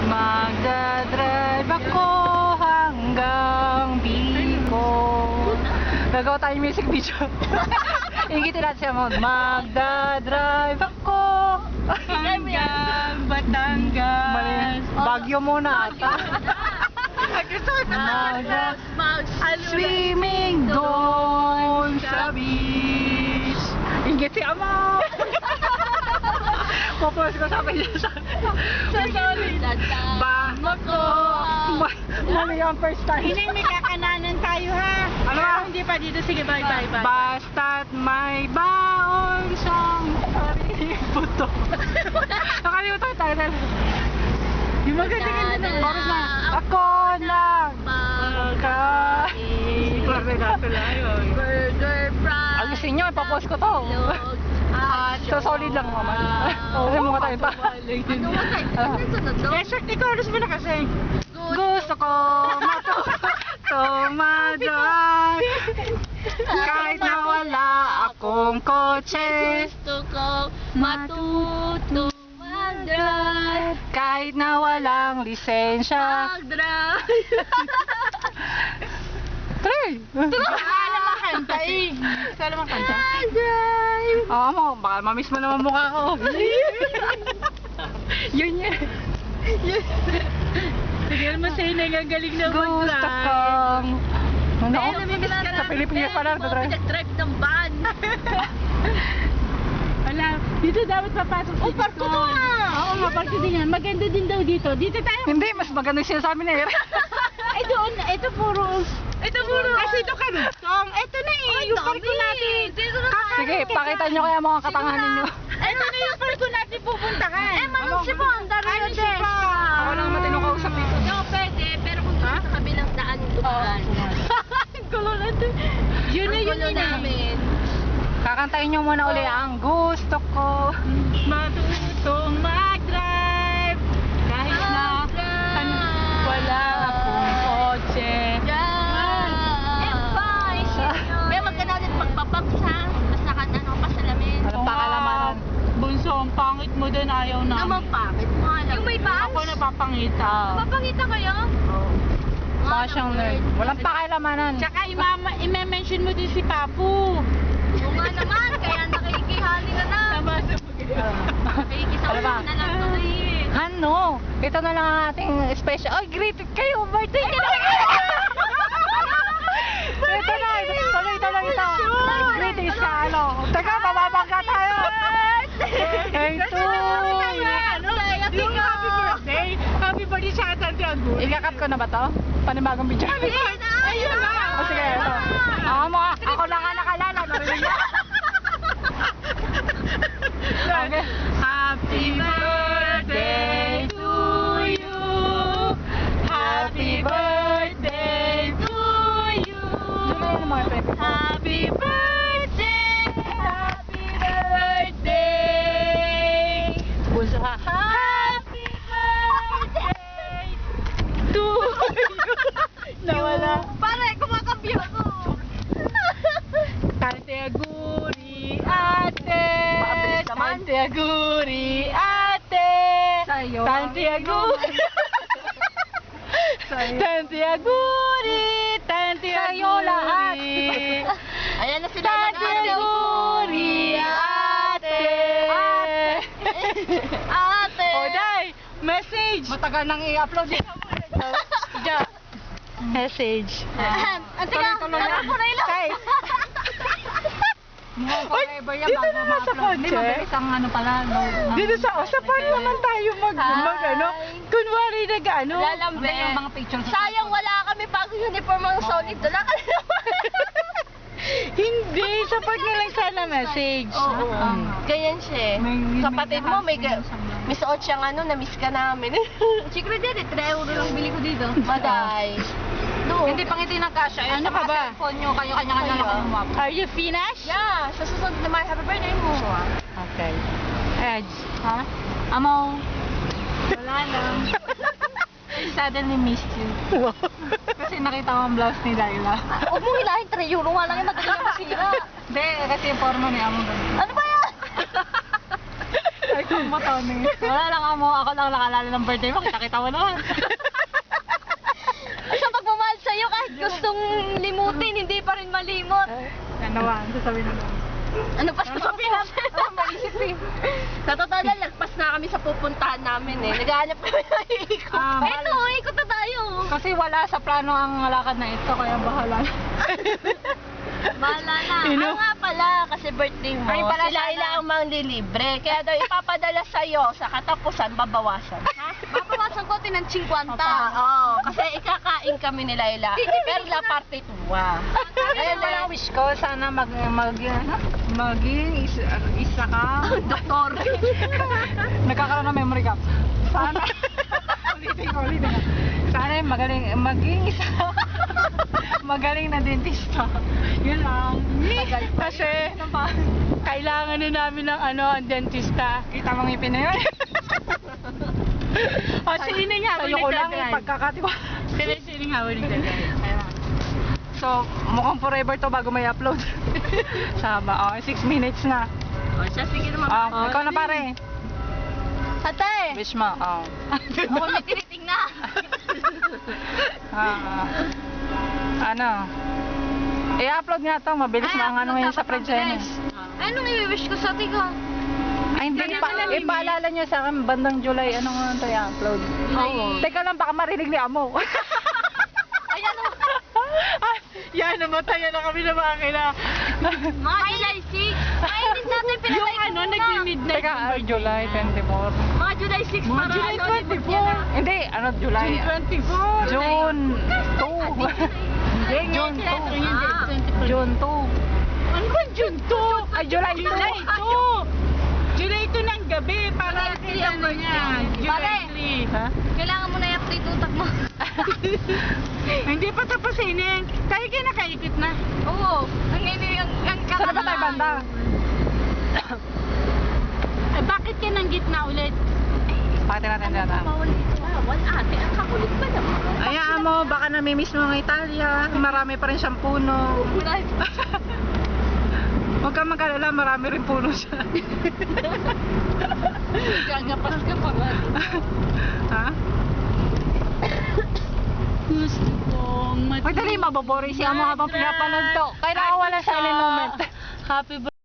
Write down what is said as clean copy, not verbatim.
Magdadrive ako hanggang Bicol. Gagawa tayo music video. Ingitin natin siya mo. Magdadrive ako hanggang Batangas. Baguio muna ata. Swimming doon sa beach. Ingit si Ama. Popost ko sa kanya sa solid. Mali ang first time. Hindi, may kakananan tayo ha. Ano ba? Hindi pa dito. Sige, bye. Basta't may baon siyang buto. Nakalimutan tayo. Yung magaling na Oras na. Ako lang magkain. Burger fries. Alisin nyo, ipapost ko to. So solid lang naman. Kasi mukha tayo pa. Ano ba tayo? Ano sunod to? Short ni Carlos mo na kasi. Gusto ko tumadrive kahit na wala akong kotse. Gusto ko matuto mag-drive. Kahit na walang lisensya. Mag-drive. Try! Alam mo kanta eh. Alam mo kanta? Mag-drive. Oo mo, baka mamiss mo naman mukha ko. Yun yan. Sige mo sa'yo na yung galing na Gusto mag-drive. kong... Ano? Eh, namimiss ka Sa namin. Pilipinas pala. Nag-drive ng van. Wala, dito dapat papasok si parko to ah! Oo nga, parko din yan. Maganda din daw dito. Dito tayo. Hindi, mas maganda yung sinasabi na Ere. Ay doon, ito puro. Kasi ito karutong. Ito na eh, Ay, yung dami. parko natin. Dito na tayo. Sige, pakita nyo kaya mga katangahan ninyo. Ito na yung parko natin pupuntahan. Manong sipa, ang dami na Ano siya pa? Ako lang matino kausap dito. No, pwede, pero kung doon sa kabilang daan yung dumaan. Gulo natin. Yun na yun Gulo na. namin. Kakantayin nyo muna uli ang gusto ko. Matutong mag-drive. Kahit na wala akong kotse. May magkana ulit magpapaksa. Basta ka na ano, pasalamin. Walang pakalamanan. Bunso, ang pangit mo din, ayaw na. Naman bakit mo alam? Yung may Ako bangs? napapangita. Mapangita kayo? Mukha siyang nerd. Walang pakalamanan. Tsaka i-mention mo din si Papu. Oo nga naman, kaya nakikihali na na. Nakikisama Ano ba? na lang tuloy eh. Ano? Ito na lang ang ating special. Ay, greeted kayo! Birthday ka na! Ito na! Ito lang ito. Greetings ka, ano? Teka, mababangga tayo! Hey, to Yung happy birthday. Happy birthday sa Santiago. Ikakat ko na ba to? Panibagong video. Ayun na! Ayun na! O sige, ito. Ako lang ang nakalala. Narinig niyo? Okay. Happy birthday to you. Happy birthday to you. Diyan na yun ang mga pwede. Happy birthday. Happy birthday. Bunso ha. Happy birthday to you. Nawala. Pare, kumakambyo ako. Tante Aguri ate. Mabilis naman. Tante Aguri ate. Sa'yo. Tante Aguri. Sa'yo. Tante Aguri. Tante Sa'yo Aguri. lahat. Ayan na sila. Tante Aguri ate. Ate. O Day, message. Matagal nang i-upload yun. Diyan. Message. Teka, Tuloy-tuloy na. alam ko na ilang. Guys. Mukhang Uy, forever yan dito bago naman sa ma-upload. Hindi, kotse. mabilis ang ano pala. No, Dito sa paano naman tayo mag ano? Kunwari ano? Lalambe. Hindi, yung mga pictures. Sayang wala kami pag uniform ang solid. Wala ka Hindi, sapat na lang sana message. Oo. Ganyan siya. May- Kapatid mo, may may- may suot siyang ano, na-miss ka namin. Secret yan, 3 euro lang bili ko dito. Maday. Doon. Hindi pangiti ng kasha. Ano ka ba? Phone nyo, kayo-kanya-kanya lang Kayo. kumap. Are you finished? Yeah, sa susunod na may happy birthday mo. Okay. Edge. Ha? Amo. Wala lang. I suddenly missed you. Kasi nakita ko ang blouse ni Laila. Huwag mong hilahin, 3 euro nga lang yung madali na masira. Hindi, kasi yung forma ni Amo ganun. Ano ba yan? Ay, kung mo, Tony. Wala lang ako lang nakalala ng birthday mo. Kita mo naman. Sa pagmamahal sa'yo, kahit gustong limutin, hindi pa rin malimot. Ano ba? Sasabihin na lang. Ano pa sasabihin natin? Maisip eh. Sa totoo lang, lagpas na kami sa pupuntahan namin eh. Naghahanap kami ng ikot. Eto, ikot na tayo. Kasi wala sa plano ang lakad na ito, kaya bahala na. Bahala na. Ino? Ano nga pala, kasi birthday mo, Ay, pala sila sana. ilang manglilibre. Kaya daw ipapadala sa'yo, sa katapusan, babawasan. Ha? Babawasan ko, ng 50. Oo, kasi ikakain kami ni Laila. Pero la parte 2. Ayun na lang wish ko, sana maging isa ka. Doktor. Nagkakaroon ng memory gap. Sana. ulitin ko. Sana maging isa. Magaling na dentista. Yun lang. Kasi, kailangan na namin ng ang dentista. Kita mong ngipin na yun. O, sino nga Sa'yo ko lang pagkakatiwa. Sino nga ulit nagdadrive? Ayan. So, mukhang forever to bago may upload. Sama. 6 minutes na. O siya, sige naman. Ikaw na pare. Ate! Wish mo. Mukhang may tiniting na. Ano? I-upload nga to. Mabilis na ang ano ngayon sa fridge na yun. Anong i-wish ko sa ate ko? Ay, hindi. Ipaalala niyo sa akin, bandang July. Ano nga ito i-upload? Oo. Teka lang, baka marinig ni Amo. Ayan o. Yan, namatayan na kami na makakila. Mga July 6. Ay, hindi natin pinatay Yung nagmi-midnight. Teka, July 24. Mga July 6 Mga para July ano, 24. Hindi, July. June 24. June 2. June 2. June 2. Ano ba June 2? Ay, July 2. July 2. July 2 ng gabi para July 3 sa ang niya. Pare. July Ha? Kailangan mo na i-update utak mo. 3. Hindi pa tapusin eh. Tayo kayo nakaikot na. Oo. Ang Saan ba tayo banda? Eh, bakit ka nang gitna ulit? Pakita natin data. Mawali ito. Bawal ate. Ang kakulit ba naman? Ayaan mo, baka namimiss mo ang Italia. Marami pa rin siyang puno. Huwag kang mag-alala, marami rin puno siya. Gagapas ka pa ba? Ha? Gusto kong Huwag dali, mababori siya mo habang pinapanood to. Kailangan wala silent moment. Happy birthday.